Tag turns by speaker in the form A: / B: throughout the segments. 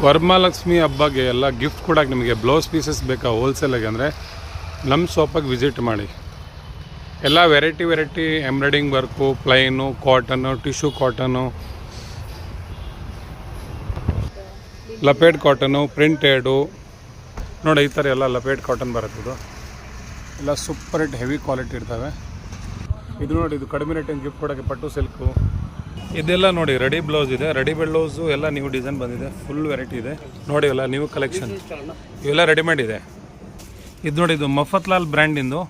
A: ವರಮಹಾಲಕ್ಷ್ಮಿ ಹಬ್ಬಗೆ ಎಲ್ಲ ಗಿಫ್ಟ್ ಕೊಡೋಕೆ ನಿಮಗೆ ಬ್ಲೌಸ್ ಪೀಸಸ್ ಬೇಕಾ ಹೋಲ್ಸೇಲಾಗಿ ಅಂದರೆ ನಮ್ಮ ಶಾಪಿಗೆ ವಿಸಿಟ್ ಮಾಡಿ. ಎಲ್ಲ variety embroidering work, plain, cotton, tissue cotton, ಲಪೇಟ್ ಕಾಟನ್ನು, ಪ್ರಿಂಟೆಡು ನೋಡಿ ಈ ಥರ ಎಲ್ಲ ಲಪೇಟ್ ಕಾಟನ್ ಬರುತ್ತಿದ್ದು ಎಲ್ಲ ಸೂಪರ್ ಹಿಟ್ ಹೆವಿ ಕ್ವಾಲಿಟಿ ಇರ್ತವೆ. ಇದು ನೋಡಿ, ಇದು ಕಡಿಮೆ ರೇಟಿನ ಗಿಫ್ಟ್ ಕೊಡೋಕ್ಕೆ ಪಟ್ಟು ಸಿಲ್ಕು ಇದೆಲ್ಲ ನೋಡಿ. ರೆಡಿ ಬ್ಲೌಸ್ ಇದೆ, ರೆಡಿ ಬ್ಲೌಸು ಎಲ್ಲ ನ್ಯೂ ಡಿಸೈನ್ ಬಂದಿದೆ, ಫುಲ್ ವೆರೈಟಿ ಇದೆ ನೋಡಿ. ಎಲ್ಲ ನ್ಯೂ ಕಲೆಕ್ಷನ್ ಇವೆಲ್ಲ ರೆಡಿಮೇಡ್ ಇದೆ. ಇದು ನೋಡಿ, ಇದು ಮಫತ್ಲಾಲ್ ಬ್ರ್ಯಾಂಡಿಂದು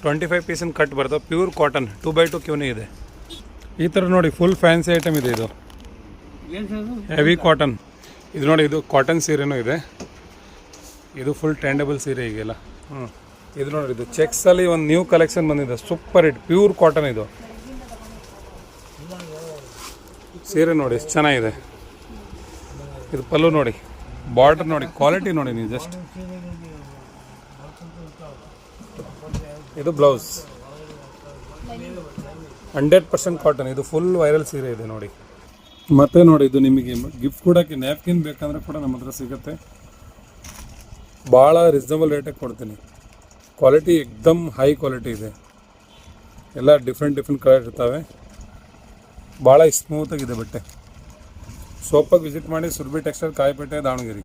A: 25 ಪೀಸಿನ ಕಟ್ ಬರ್ತವೆ, ಪ್ಯೂರ್ ಕಾಟನ್ 2x2 ಕ್ಯೂನೇ ಇದೆ. ಈ ಥರ ನೋಡಿ ಫುಲ್ ಫ್ಯಾನ್ಸಿ ಐಟಮ್ ಇದೆ. ಇದು ಹೆವಿ ಕಾಟನ್. ಇದು ನೋಡಿ, ಇದು ಕಾಟನ್ ಸೀರೆನೂ ಇದೆ. ಇದು ಫುಲ್ ಟ್ರೆಂಡಬಲ್ ಸೀರೆ ಈಗೆಲ್ಲ. ಇದು ನೋಡಿ, ಇದು ಚೆಕ್ಸಲ್ಲಿ ಒಂದು ನ್ಯೂ ಕಲೆಕ್ಷನ್ ಬಂದಿದೆ, ಸೂಪರ್ ಹಿಟ್ ಪ್ಯೂರ್ ಕಾಟನ್. ಇದು ಸೀರೆ ನೋಡಿ ಎಷ್ಟು ಚೆನ್ನಾಗಿದೆ. ಇದು ಪಲ್ಲು ನೋಡಿ, ಬಾರ್ಡರ್ ನೋಡಿ, ಕ್ವಾಲಿಟಿ ನೋಡಿ ನೀವು ಜಸ್ಟ್. ಇದು ಬ್ಲೌಸ್ 100% ಕಾಟನ್. ಇದು ಫುಲ್ ವೈರಲ್ ಸೀರೆ ಇದೆ ನೋಡಿ. ಮತ್ತೆ ನೋಡಿ, ಇದು ನಿಮಗೆ ಗಿಫ್ಟ್ ಕೊಡೋಕ್ಕೆ ನ್ಯಾಪ್ಕಿನ್ ಬೇಕಂದ್ರೆ ಕೂಡ ನಮ್ಮ ಹತ್ರ ಸಿಗುತ್ತೆ. ಭಾಳ ರೀಸನಬಲ್ ರೇಟಾಗಿ ಕೊಡ್ತೀನಿ. ಕ್ವಾಲಿಟಿ ಎಕ್ದಮ್ ಹೈ ಕ್ವಾಲಿಟಿ ಇದೆ. ಎಲ್ಲ ಡಿಫ್ರೆಂಟ್ ಕಲರ್ ಇರ್ತವೆ. ಭಾಳ ಸ್ಮೂತಾಗಿದೆ ಬಟ್ಟೆ. ಶಾಪಿಗೆ ವಿಸಿಟ್ ಮಾಡಿ, ಸುರಭಿ ಟೆಕ್ಸ್ಟೈಲ್, ಕಾಯಿಪೇಟೆ, ದಾವಣಗೆರೆ.